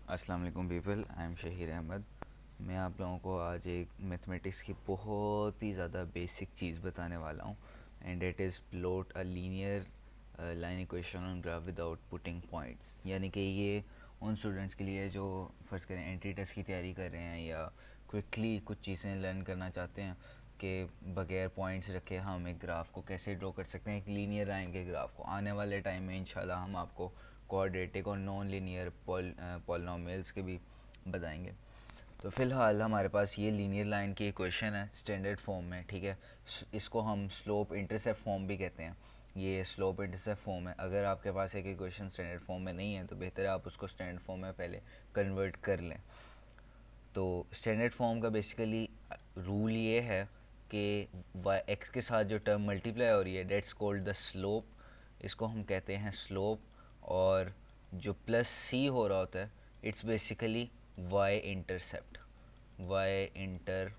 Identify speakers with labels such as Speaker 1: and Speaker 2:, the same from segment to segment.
Speaker 1: अस्सलाम वालेकुम people, I am Shaheer Ahmed. मैं आप लोगों को आज एक मैथमेटिक्स की बहुत ही ज़्यादा बेसिक चीज़ बताने वाला हूँ and it is plot a linear line equation on graph without putting points. यानी कि ये उन स्टूडेंट्स के लिए जो फ़र्ज़ करें एंट्री टेस्ट की तैयारी कर रहे हैं या क्विकली कुछ चीज़ें लर्न करना चाहते हैं कि बगैर पॉइंट्स रखे हम एक ग्राफ को कैसे ड्रॉ कर सकते हैं, एक लीनियर लाइन के ग्राफ को। आने वाले टाइम में इंशाल्लाह हम आपको क्वाड्रेटिक और नॉन लीनियर पॉलिनॉमियल्स के भी बताएंगे। तो फ़िलहाल हमारे पास ये लीनियर लाइन की इक्वेशन है स्टैंडर्ड फॉर्म में, ठीक है। इसको हम स्लोप इंटरसेप्ट फॉर्म भी कहते हैं। ये स्लोप इंटरसेप्ट फॉर्म है। अगर आपके पास एक इक्वेशन स्टैंडर्ड फॉर्म में नहीं है तो बेहतर है आप उसको स्टैंडर्ड फॉर्म में पहले कन्वर्ट कर लें। तो स्टैंडर्ड फॉर्म का बेसिकली रूल ये है कि वाई एक्स के साथ जो टर्म मल्टीप्लाई हो रही है डेट्स कॉल्ड द स्लोप, इसको हम कहते हैं स्लोप। और जो प्लस सी हो रहा होता है it's basically y intercept, y intercept.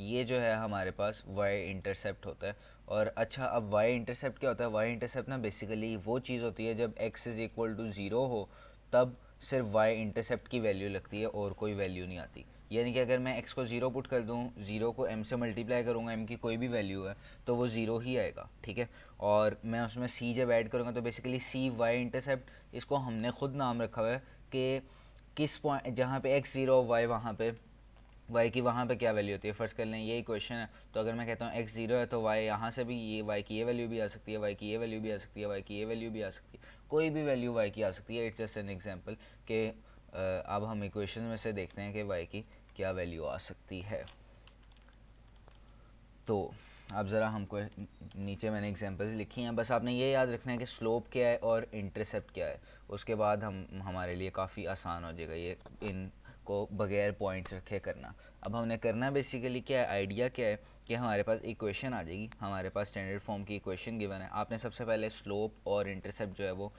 Speaker 1: ये जो है हमारे पास वाई इंटरसेप्ट होता है। और अच्छा, अब वाई इंटरसेप्ट क्या होता है? वाई इंटरसेप्ट ना बेसिकली वो चीज़ होती है जब x is equal to zero हो तब सिर्फ वाई इंटरसेप्ट की वैल्यू लगती है और कोई वैल्यू नहीं आती। यानी कि अगर मैं x को ज़ीरो पुट कर दूँ, ज़ीरो को m से मल्टीप्लाई करूँगा, m की कोई भी वैल्यू है तो वो ज़ीरो ही आएगा, ठीक है। और मैं उसमें c जब ऐड करूँगा तो बेसिकली c वाई इंटरसेप्ट, इसको हमने खुद नाम रखा हुआ है कि किस पॉइंट जहाँ पे x ज़ीरो वाई वहाँ पे y की वहाँ पे क्या वैल्यू होती है। फ़र्ज़ कर लें ये क्वेश्चन है, तो अगर मैं कहता हूँ x ज़ीरो है तो y यहाँ से भी ये y की ये वैल्यू भी आ सकती है, y की ये वैल्यू भी आ सकती है, y की ये वैल्यू भी आ सकती है, कोई भी वैल्यू y की आ सकती है। इट्स जस्ट एन एग्जांपल कि अब हम इक्वेशन में से देखते हैं कि y की क्या वैल्यू आ सकती है। तो अब ज़रा हमको नीचे मैंने एग्जांपल्स लिखी हैं, बस आपने ये याद रखना है कि स्लोप क्या है और इंटरसेप्ट क्या है। उसके बाद हम हमारे लिए काफ़ी आसान हो जाएगा ये इनको बगैर पॉइंट्स रखे करना। अब हमने करना बेसिकली क्या है, आइडिया क्या है कि हमारे पास इक्वेशन आ जाएगी, हमारे पास स्टैंडर्ड फॉर्म की इक्वेशन गिवन है। आपने सबसे पहले स्लोप और इंटरसेप्ट जो है वो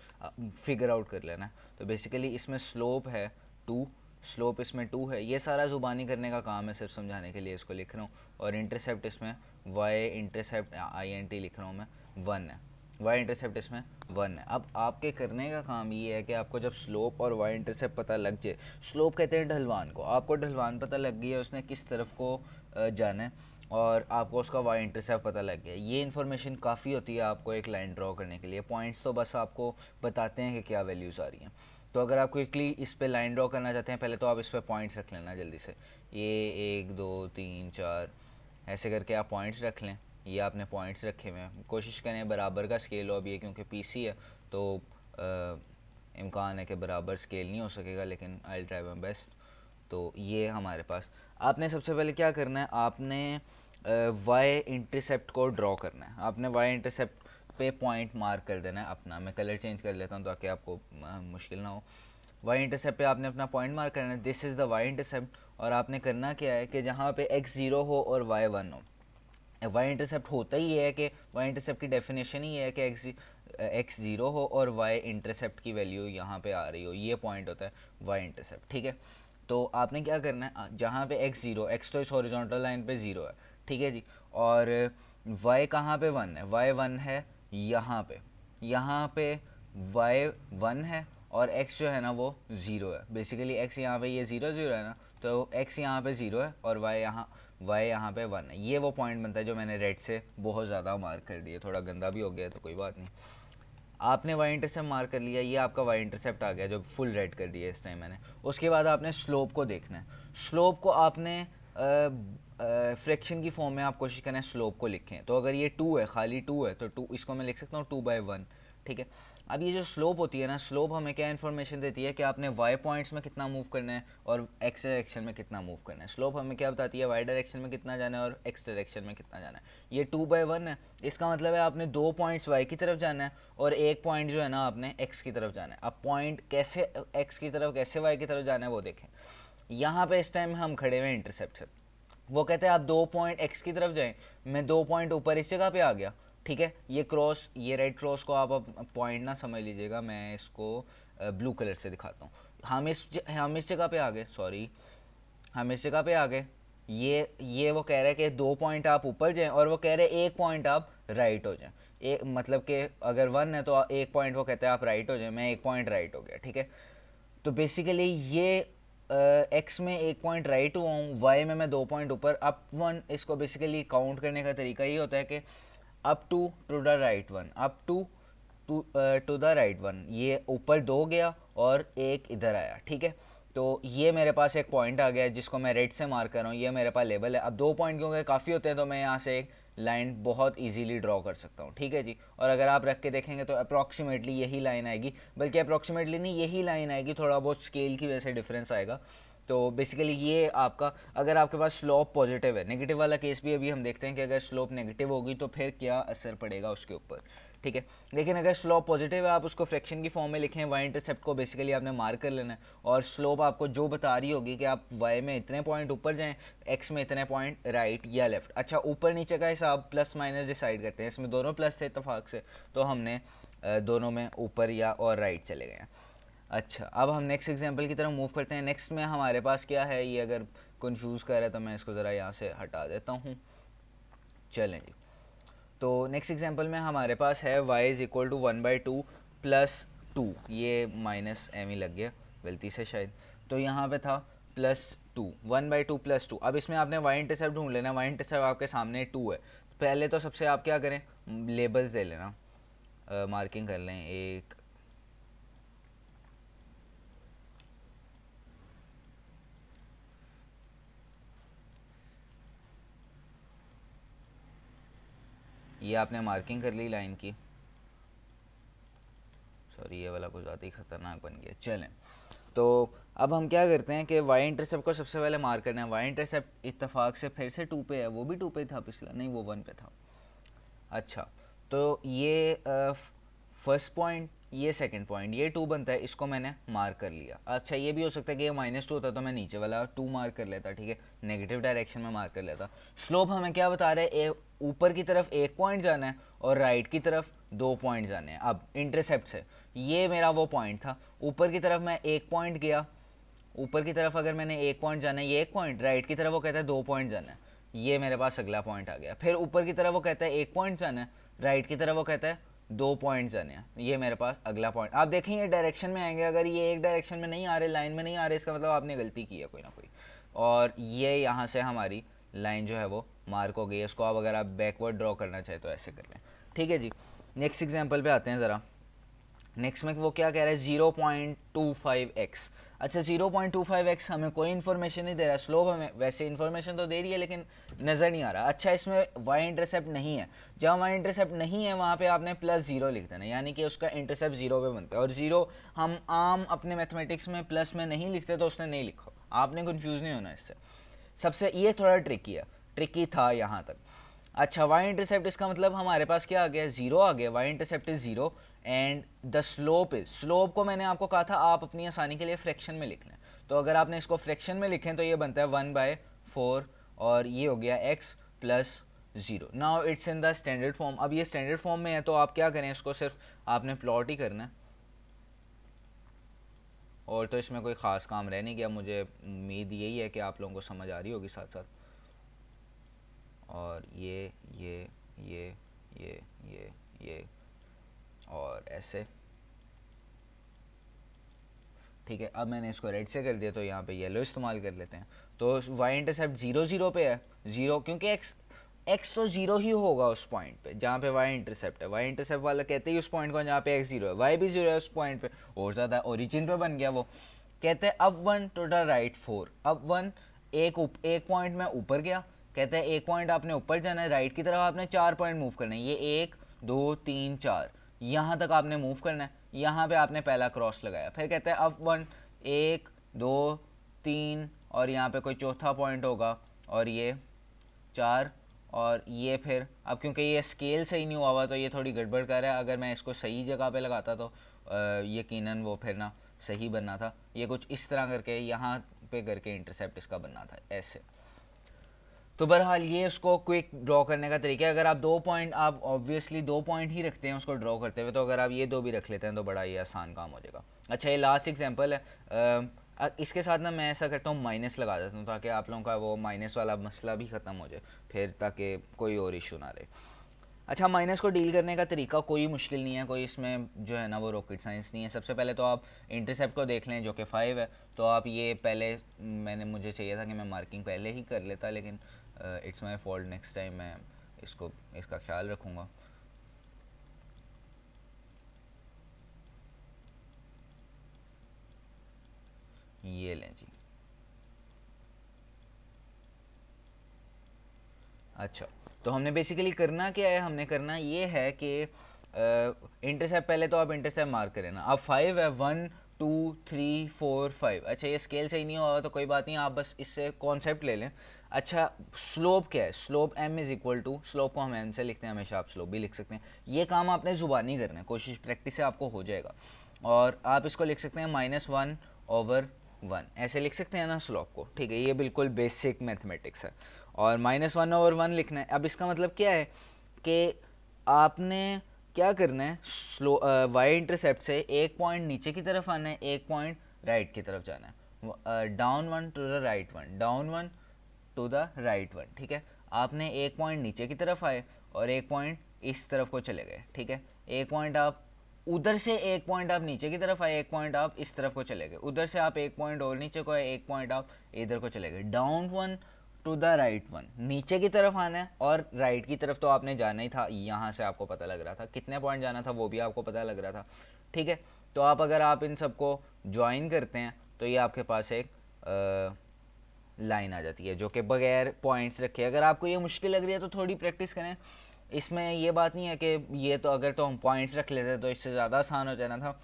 Speaker 1: फिगर आउट कर लेना है। तो बेसिकली इसमें स्लोप है 2, स्लोप इसमें 2 है। ये सारा ज़ुबानी करने का काम है, सिर्फ समझाने के लिए इसको लिख रहा हूँ। और इंटरसेप्ट इसमें वाई इंटरसेप्ट INT लिख रहा हूँ मैं, 1 है। वाई इंटरसेप्ट इसमें 1 है। अब आपके करने का काम ये है कि आपको जब स्लोप और वाई इंटरसेप्ट पता लग जाए, स्लोप कहते हैं ढलवान को, आपको ढलवान पता लग गई है उसने किस तरफ को जाना है, और आपको उसका वाई इंटरसेप्ट पता लग गया, ये इन्फॉर्मेशन काफ़ी होती है आपको एक लाइन ड्रॉ करने के लिए। पॉइंट्स तो बस आपको बताते हैं कि क्या वैल्यूज़ आ रही हैं। तो अगर आप क्विकली इस पे लाइन ड्रॉ करना चाहते हैं, पहले तो आप इस पे पॉइंट्स रख लेना जल्दी से। ये 1 2 3 4 ऐसे करके आप पॉइंट्स रख लें। ये आपने पॉइंट्स रखे हुए हैं, कोशिश करें बराबर का स्केल हो। अब ये क्योंकि पीसी है तो इम्कान है कि बराबर स्केल नहीं हो सकेगा, लेकिन आई ट्राई माई बेस्ट। तो ये हमारे पास, आपने सबसे पहले क्या करना है, आपने वाई इंटरसेप्ट को ड्रॉ करना है। आपने वाई इंटरसेप्ट पे पॉइंट मार्क कर देना है अपना। मैं कलर चेंज कर लेता हूँ ताकि आपको मुश्किल ना हो। वाई इंटरसेप्ट पे आपने अपना पॉइंट मार्क करना है, this is the y intercept. और आपने करना क्या है कि जहाँ पे x ज़ीरो हो और y वन हो, वाई इंटरसेप्ट होता ही है कि वाई इंटरसेप्ट की डेफिनेशन ही है कि एक्स ज़ीरो हो और वाई इंटरसेप्ट की वैल्यू यहाँ पे आ रही हो, ये पॉइंट होता है वाई इंटरसेप्ट, ठीक है। तो आपने क्या करना है, जहाँ पे एक्स ज़ीरो, एक्स तो इस हॉरिजॉन्टल लाइन पे ज़ीरो है, ठीक है जी। और वाई कहाँ पे 1 है, वाई 1 है यहाँ पे वाई 1 है, और x जो है ना वो ज़ीरो है। बेसिकली x यहाँ पे ये ज़ीरो ज़ीरो है ना, तो x यहाँ पे ज़ीरो है और y यहाँ पे 1 है। ये वो पॉइंट बनता है जो मैंने रेड से बहुत ज़्यादा मार्क कर दिया, थोड़ा गंदा भी हो गया तो कोई बात नहीं। आपने वाई इंटरसेप्ट मार्क कर लिया, ये आपका वाई इंटरसेप्ट आ गया जो फुल रेड कर दिया इस टाइम मैंने। उसके बाद आपने स्लोप को देखना है। स्लोप को आपने फ्रैक्शन की फॉर्म में आप कोशिश करें स्लोप को लिखें। तो अगर ये 2 है, खाली 2 है, तो 2 इसको मैं लिख सकता हूँ 2/1, ठीक है। अब ये जो स्लोप होती है ना, स्लोप हमें क्या इन्फॉर्मेशन देती है कि आपने वाई पॉइंट्स में कितना मूव करना है और एक्स डायरेक्शन में कितना मूव करना है। स्लोप हमें क्या बताती है, वाई डायरेक्शन में कितना जाना है और एक्स डायरेक्शन में कितना जाना है। ये 2/1 है, इसका मतलब है आपने 2 पॉइंट्स वाई की तरफ जाना है और 1 पॉइंट जो है ना आपने एक्स की तरफ जाना है। अब पॉइंट कैसे एक्स की तरफ कैसे वाई की तरफ जाना है वो देखें। यहाँ पे इस टाइम हम खड़े हुए इंटरसेप्ट से, वो कहते हैं आप 2 पॉइंट एक्स की तरफ जाएं, मैं 2 पॉइंट ऊपर इस जगह पे आ गया, ठीक है। ये क्रॉस, ये रेड क्रॉस को आप अब पॉइंट ना समझ लीजिएगा, मैं इसको ब्लू कलर से दिखाता हूँ। हम इस जगह पे आ गए, सॉरी, हम इस जगह पे आ गए। ये वो कह रहे हैं कि 2 पॉइंट आप ऊपर जाएं और वो कह रहे हैं 1 पॉइंट आप राइट हो जाएं। एक मतलब कि अगर 1 है तो 1 पॉइंट वो कहते हैं आप राइट हो जाएं, मैं 1 पॉइंट राइट हो गया, ठीक है। तो बेसिकली ये एक्स में एक पॉइंट राइट हुआ हूँ, वाई में मैं 2 पॉइंट ऊपर। अप वन, इसको बेसिकली काउंट करने का तरीका ये होता है कि up to the right one, up to the right one, ये ऊपर 2 गया और एक इधर आया, ठीक है। तो ये मेरे पास एक पॉइंट आ गया जिसको मैं रेड से मार्क कर रहा हूँ, ये मेरे पास लेबल है। अब 2 पॉइंट क्योंकि काफ़ी होते हैं तो मैं यहाँ से एक लाइन बहुत इजीली ड्रॉ कर सकता हूँ, ठीक है जी। और अगर आप रख के देखेंगे तो अप्रॉक्सीमेटली यही लाइन आएगी, बल्कि अप्रॉक्सीमेटली नहीं, यही लाइन आएगी, थोड़ा बहुत स्केल की वजह से डिफरेंस आएगा। तो बेसिकली ये आपका, अगर आपके पास स्लोप पॉजिटिव है, नेगेटिव वाला केस भी अभी हम देखते हैं कि अगर स्लोप नेगेटिव होगी तो फिर क्या असर पड़ेगा उसके ऊपर, ठीक है। लेकिन अगर स्लोप पॉजिटिव है, आप उसको फ्रैक्शन की फॉर्म में लिखें, वाई इंटरसेप्ट को बेसिकली आपने मार्क कर लेना है, और स्लोप आपको जो बता रही होगी कि आप वाई में इतने पॉइंट ऊपर जाएं, एक्स में इतने पॉइंट राइट या लेफ्ट। अच्छा, ऊपर नीचे का हिसाब प्लस माइनस डिसाइड करते हैं, इसमें दोनों प्लस थे इत्तेफाक से, तो हमने दोनों में ऊपर या और राइट चले गए हैं। अच्छा, अब हम नेक्स्ट एग्जांपल की तरफ मूव करते हैं। नेक्स्ट में हमारे पास क्या है, ये अगर कंफ्यूज कर रहा है तो मैं इसको ज़रा यहाँ से हटा देता हूँ। चलें जी, तो नेक्स्ट एग्जांपल में हमारे पास है y इज़ इक्वल टू 1/2 प्लस 2, ये माइनस एम ही लग गया गलती से शायद, तो यहाँ पे था +2, 1/2 +2। अब इसमें आपने y इंटरसेप्ट ढूंढ लेना, y इंटरसेप्ट आपके सामने 2 है। पहले तो सबसे आप क्या करें, लेबल्स दे लेना, मार्किंग कर लें एक, ये आपने मार्किंग कर ली लाइन की, सॉरी ये वाला कुछ ज़्यादा ही ख़तरनाक बन गया। चलें, तो अब हम क्या करते हैं कि वाई इंटरसेप्ट को सबसे पहले मार्क करना है। वाई इंटरसेप्ट इत्तेफाक से फिर से 2 पे है, वो भी 2 पे था पिछला, नहीं वो 1 पे था। अच्छा, तो ये फर्स्ट पॉइंट, ये सेकंड पॉइंट, ये 2 बनता है, इसको मैंने मार्क कर लिया। अच्छा, ये भी हो सकता है कि ये -2 होता तो मैं नीचे वाला 2 मार्क कर लेता, ठीक है, नेगेटिव डायरेक्शन में मार्क कर लेता। स्लोप हमें क्या बता रहे हैं, ऊपर की तरफ 1 पॉइंट जाना है और राइट की तरफ 2 पॉइंट जाने हैं। अब इंटरसेप्ट से ये मेरा वो पॉइंट था, ऊपर की तरफ मैं 1 पॉइंट गया, ऊपर की तरफ अगर मैंने 1 पॉइंट जाना है, ये 1 पॉइंट, राइट की तरफ वो कहता है 2 पॉइंट जाना है, ये मेरे पास अगला पॉइंट आ गया। फिर ऊपर की तरफ वो कहता है 1 पॉइंट जाना है, राइट की तरफ वो कहता है 2 पॉइंट जाने हैं, ये मेरे पास अगला पॉइंट। आप देखेंगे डायरेक्शन में आएंगे, अगर ये एक डायरेक्शन में नहीं आ रहे, लाइन में नहीं आ रहे, इसका मतलब आपने गलती की है कोई ना कोई, और ये यहाँ से हमारी लाइन जो है वो मार्क हो गई है। इसको आप अगर आप बैकवर्ड ड्रॉ करना चाहे तो ऐसे कर लें, ठीक है जी। नेक्स्ट एग्जाम्पल पे आते हैं ज़रा। नेक्स्ट में वो क्या कह रहा है, 0.25x। अच्छा, 0.25x हमें कोई इन्फॉर्मेशन नहीं दे रहा, स्लोप हमें वैसे इन्फॉर्मेशन तो दे रही है लेकिन नज़र नहीं आ रहा। अच्छा, इसमें y इंटरसेप्ट नहीं है, जहाँ y इंटरसेप्ट नहीं है वहाँ पे आपने +0 लिख देना, यानी कि उसका इंटरसेप्ट 0 पे बनता है। और 0 हम आम अपने मैथमेटिक्स में प्लस में नहीं लिखते, तो उसने नहीं लिखा, आपने कन्फ्यूज़ नहीं होना इससे। सबसे ये थोड़ा ट्रिकी है, ट्रिकी था यहाँ तक। अच्छा, वाई इंटरसेप्ट, इसका मतलब हमारे पास क्या आ गया, 0 आ गया, y intercept is 0 and the slope is, slope को मैंने आपको कहा था आप अपनी आसानी के लिए फ्रैक्शन में लिख लें, तो अगर आपने इसको फ्रैक्शन में लिखें तो ये बनता है 1/4 और ये हो गया x + 0। Now it's in the standard form. अब ये स्टैंडर्ड फॉर्म में है तो आप क्या करें, इसको सिर्फ आपने प्लॉट ही करना है, और तो इसमें कोई ख़ास काम रह नहीं गया। मुझे उम्मीद यही है कि आप लोगों को समझ आ रही होगी साथ साथ। और ये और ऐसे, ठीक है। अब मैंने इसको रेड से कर दिया तो यहाँ पे येलो इस्तेमाल कर लेते हैं। तो वाई इंटरसेप्ट 0 पे है, 0 क्योंकि एक्स तो 0 ही होगा उस पॉइंट पे जहाँ पे वाई इंटरसेप्ट है। वाई इंटरसेप्ट वाला कहते ही उस पॉइंट को जहाँ पे एक्स 0 है, वाई भी 0 है उस पॉइंट पे, और ज़्यादा ओरिजिन पे बन गया वो। कहते हैं अब 1 टू द राइट 4, अब 1 एक पॉइंट में ऊपर गया, कहते हैं 1 पॉइंट आपने ऊपर जाना है, राइट की तरफ आपने 4 पॉइंट मूव करना है, ये 1 2 3 4 यहाँ तक आपने मूव करना है। यहाँ पे आपने पहला क्रॉस लगाया, फिर कहते हैं अब 1 1 2 3 और यहाँ पे कोई चौथा पॉइंट होगा और ये 4, और ये फिर अब क्योंकि ये स्केल सही नहीं हुआ हुआ तो ये थोड़ी गड़बड़ कर रहा है। अगर मैं इसको सही जगह पे लगाता तो यकीनन वो फिर ना सही बनना था। ये कुछ इस तरह करके यहाँ पे करके इंटरसेप्ट इसका बनना था ऐसे। तो बहरहाल ये उसको क्विक ड्रॉ करने का तरीका है। अगर आप 2 पॉइंट, आप ऑब्वियसली 2 पॉइंट ही रखते हैं उसको ड्रॉ करते हुए, तो अगर आप ये 2 भी रख लेते हैं तो बड़ा ये आसान काम हो जाएगा। अच्छा, ये लास्ट एग्जांपल है, इसके साथ ना मैं ऐसा करता हूँ माइनस लगा देता हूँ ताकि आप लोगों का वो माइनस वाला मसला भी ख़त्म हो जाए फिर, ताकि कोई और इशू ना रहे। अच्छा, माइनस को डील करने का तरीका कोई मुश्किल नहीं है, कोई इसमें जो है ना वो रॉकेट साइंस नहीं है। सबसे पहले तो आप इंटरसेप्ट को देख लें जो कि 5 है। तो आप ये पहले, मुझे चाहिए था कि मैं मार्किंग पहले ही कर लेता, लेकिन it's my fault. Next time मैं इसका ख्याल रखूँगा। ये लें जी। अच्छा, तो हमने बेसिकली करना क्या है, हमने करना ये है कि इंटरसेप्ट, पहले तो आप इंटरसेप्ट मार्क करें ना। अब 5 है, 1 2 3 4 5। अच्छा, ये स्केल सही नहीं होगा तो कोई बात नहीं, आप बस इससे कॉन्सेप्ट ले लें। अच्छा, स्लोप क्या है? Slope m is equal to, slope को हम m से लिखते हैं हमेशा, आप स्लोप भी लिख सकते हैं। ये काम आपने ज़ुबानी करना है, कोशिश प्रैक्टिस से आपको हो जाएगा। और आप इसको लिख सकते हैं -1/1, ऐसे लिख सकते हैं ना स्लोप को, ठीक है। ये बिल्कुल बेसिक मैथमेटिक्स है। और -1/1 लिखना है। अब इसका मतलब क्या है कि आपने क्या करना है, वाई इंटरसेप्ट से एक पॉइंट नीचे की तरफ आना है, एक पॉइंट राइट की तरफ जाना है। Down 1 to the right 1, down 1 to the right 1, ठीक है। आपने एक पॉइंट नीचे की तरफ आए और एक पॉइंट इस तरफ को चले गए, ठीक है। एक पॉइंट आप उधर से, एक पॉइंट आप नीचे की तरफ आए, एक पॉइंट आप इस तरफ को चले गए। उधर से आप एक पॉइंट और नीचे को आए, एक पॉइंट आप इधर को चले गए। डाउन 1 टू द राइट 1, नीचे की तरफ आना है, और राइट की तरफ तो आपने जाना ही था। यहाँ से आपको पता लग रहा था कितने पॉइंट जाना था, वो भी आपको पता लग रहा था, ठीक है। तो अगर आप इन सबको ज्वाइन करते हैं तो ये आपके पास एक लाइन आ जाती है जो कि बगैर पॉइंट्स रखे। अगर आपको ये मुश्किल लग रही है तो थोड़ी प्रैक्टिस करें। इसमें ये बात नहीं है कि ये तो अगर तो हम पॉइंट्स रख लेते तो इससे ज़्यादा आसान हो जाना था।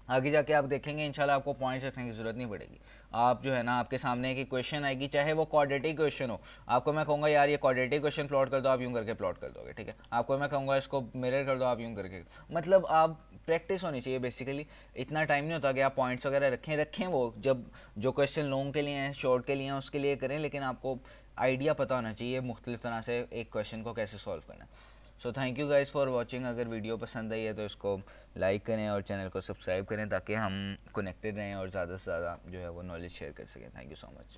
Speaker 1: आगे जाके आप देखेंगे इंशाल्लाह आपको पॉइंट्स रखने की ज़रूरत नहीं पड़ेगी। आप जो है ना, आपके सामने एक क्वेश्चन आएगी, चाहे वो क्वाड्रेटिक क्वेश्चन हो, आपको मैं कहूँगा यार ये क्वाड्रेटिक क्वेश्चन प्लॉट कर दो, आप यूँ करके प्लॉट कर दोगे, ठीक है। आपको मैं कहूँगा इसको मिरर कर दो, आप यूँ करके, मतलब आप प्रैक्टिस होनी चाहिए बेसिकली। इतना टाइम नहीं होता कि आप पॉइंट्स वगैरह रखें वो जब जो क्वेश्चन लॉन्ग के लिए हैं, शॉर्ट के लिए हैं, उसके लिए करें, लेकिन आपको आइडिया पता होना चाहिए मुख्तलिफ तरह से एक क्वेश्चन को कैसे सॉल्व करना है। So thank you guys for watching. अगर वीडियो पसंद आई है तो इसको लाइक करें और चैनल को सब्सक्राइब करें ताकि हम कनेक्टेड रहें और ज़्यादा से ज़्यादा जो है वो नॉलेज शेयर कर सकें। Thank you so much.